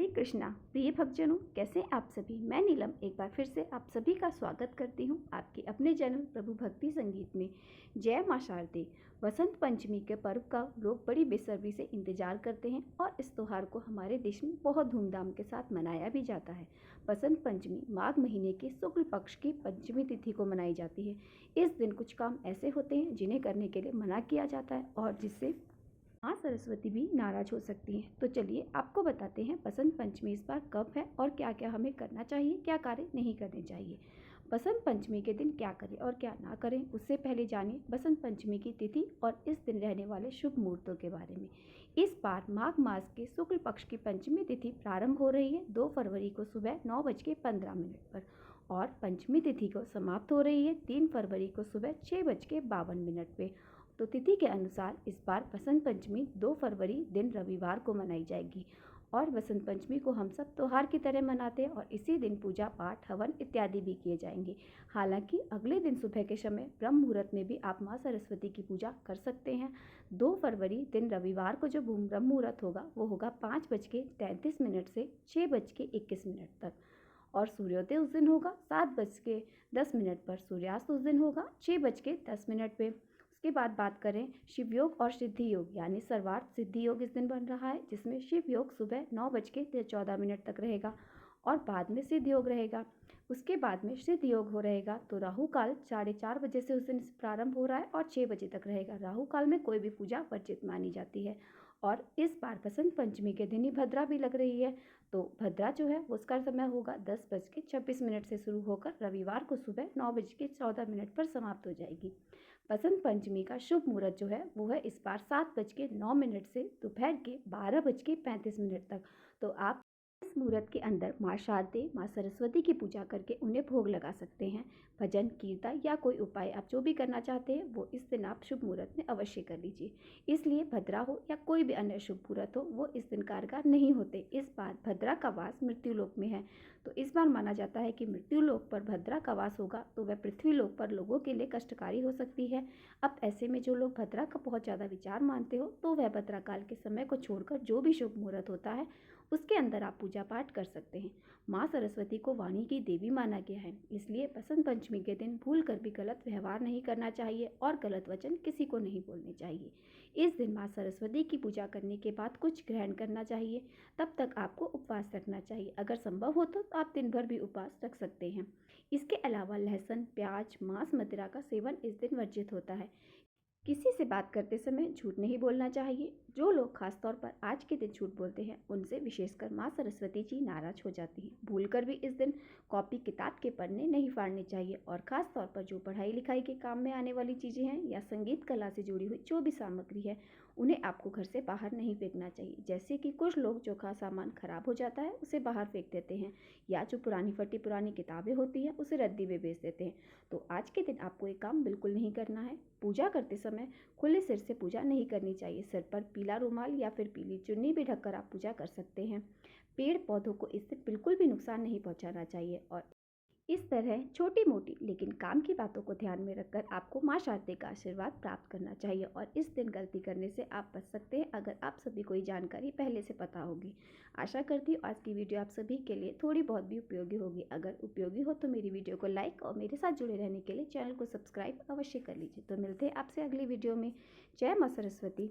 हरे कृष्णा प्रिय भक्तजनों, कैसे आप सभी। मैं नीलम एक बार फिर से आप सभी का स्वागत करती हूँ आपके अपने चैनल प्रभु भक्ति संगीत में। जय मां शारदे। वसंत पंचमी के पर्व का लोग बड़ी बेसब्री से इंतजार करते हैं और इस त्यौहार को हमारे देश में बहुत धूमधाम के साथ मनाया भी जाता है। बसंत पंचमी माघ महीने के शुक्ल पक्ष की पंचमी तिथि को मनाई जाती है। इस दिन कुछ काम ऐसे होते हैं जिन्हें करने के लिए मना किया जाता है और जिससे माँ सरस्वती भी नाराज हो सकती हैं। तो चलिए आपको बताते हैं बसंत पंचमी इस बार कब है और क्या क्या हमें करना चाहिए, क्या कार्य नहीं करने चाहिए। बसंत पंचमी के दिन क्या करें और क्या ना करें, उससे पहले जानिए बसंत पंचमी की तिथि और इस दिन रहने वाले शुभ मुहूर्तों के बारे में। इस बार माघ मास के शुक्ल पक्ष की पंचमी तिथि प्रारंभ हो रही है 2 फरवरी को सुबह 9:15 पर और पंचमी तिथि को समाप्त हो रही है 3 फरवरी को सुबह 6:52 पे। तो तिथि के अनुसार इस बार बसंत पंचमी 2 फरवरी दिन रविवार को मनाई जाएगी और बसंत पंचमी को हम सब त्योहार की तरह मनाते हैं और इसी दिन पूजा पाठ हवन इत्यादि भी किए जाएंगे। हालांकि अगले दिन सुबह के समय ब्रह्म मुहूर्त में भी आप माँ सरस्वती की पूजा कर सकते हैं। 2 फरवरी दिन रविवार को जो ब्रह्म मुहूर्त होगा वो होगा 5:33 से 6:21 तक और सूर्योदय उस दिन होगा 7:10 पर। सूर्यास्त उस दिन होगा 6:10 पे। उसके बाद बात करें शिव योग और सिद्धि योग यानी सर्वार्थ सिद्धि योग इस दिन बन रहा है, जिसमें शिव योग सुबह 9:14 तक रहेगा और बाद में सिद्ध योग रहेगा। उसके बाद में सिद्ध योग हो रहेगा तो राहु काल 4:30 बजे से उस दिन प्रारंभ हो रहा है और 6 बजे तक रहेगा। राहु काल में कोई भी पूजा वर्जित मानी जाती है और इस बार बसंत पंचमी के दिन ही भद्रा भी लग रही है। तो भद्रा जो है उसका समय होगा 10:26 से शुरू होकर रविवार को सुबह 9:14 पर समाप्त हो जाएगी। बसंत पंचमी का शुभ मुहूर्त जो है वो है इस बार 7:09 से दोपहर के 12:35 तक। तो आप इस मुहूर्त के अंदर माँ शारदे माँ सरस्वती की पूजा करके उन्हें भोग लगा सकते हैं। भजन कीर्तन या कोई उपाय आप जो भी करना चाहते हैं वो इस दिन आप शुभ मुहूर्त में अवश्य कर लीजिए। इसलिए भद्रा हो या कोई भी अन्य शुभ मुहूर्त हो वो इस दिन कारगर नहीं होते। इस बार भद्रा का वास मृत्यु लोक में है, तो इस बार माना जाता है कि मृत्यु लोक पर भद्रा का वास होगा तो वह पृथ्वी लोक पर लोगों के लिए कष्टकारी हो सकती है। अब ऐसे में जो लोग भद्रा का बहुत ज़्यादा विचार मानते हो तो वह भद्रा काल के समय को छोड़कर जो भी शुभ मुहूर्त होता है उसके अंदर आप पूजा पाठ कर सकते हैं। माँ सरस्वती को वाणी की देवी माना गया है, इसलिए बसंत पंचमी के दिन भूल कर भी गलत व्यवहार नहीं करना चाहिए और गलत वचन किसी को नहीं बोलने चाहिए। इस दिन माँ सरस्वती की पूजा करने के बाद कुछ ग्रहण करना चाहिए, तब तक आपको उपवास रखना चाहिए। अगर संभव हो तो आप दिन भर भी उपवास रख सकते हैं। इसके अलावा लहसुन, प्याज, मांस, मदिरा का सेवन इस दिन वर्जित होता है। किसी से बात करते समय झूठ नहीं बोलना चाहिए। जो लोग खासतौर पर आज के दिन झूठ बोलते हैं उनसे विशेषकर माँ सरस्वती जी नाराज हो जाती हैं। भूलकर भी इस दिन कॉपी किताब के पन्ने नहीं फाड़ने चाहिए और ख़ास तौर पर जो पढ़ाई लिखाई के काम में आने वाली चीज़ें हैं या संगीत कला से जुड़ी हुई जो भी सामग्री है उन्हें आपको घर से बाहर नहीं फेंकना चाहिए। जैसे कि कुछ लोग जो सामान खराब हो जाता है उसे बाहर फेंक देते हैं या जो पुरानी फटी पुरानी किताबें होती हैं उसे रद्दी में बेच देते हैं। तो आज के दिन आपको ये काम बिल्कुल नहीं करना है। पूजा करते समय खुले सिर से पूजा नहीं करनी चाहिए। सिर पर पीला रुमाल या फिर पीली चुन्नी भी ढककर आप पूजा कर सकते हैं। पेड़ पौधों को इससे बिल्कुल भी नुकसान नहीं पहुंचाना चाहिए और इस तरह छोटी मोटी लेकिन काम की बातों को ध्यान में रखकर आपको माँ शारदे का आशीर्वाद प्राप्त करना चाहिए और इस दिन गलती करने से आप बच सकते हैं अगर आप सभी को ये जानकारी पहले से पता होगी। आशा करती हूँ आज की वीडियो आप सभी के लिए थोड़ी बहुत भी उपयोगी होगी। अगर उपयोगी हो तो मेरी वीडियो को लाइक और मेरे साथ जुड़े रहने के लिए चैनल को सब्सक्राइब अवश्य कर लीजिए। तो मिलते हैं आपसे अगली वीडियो में। जय माँ सरस्वती।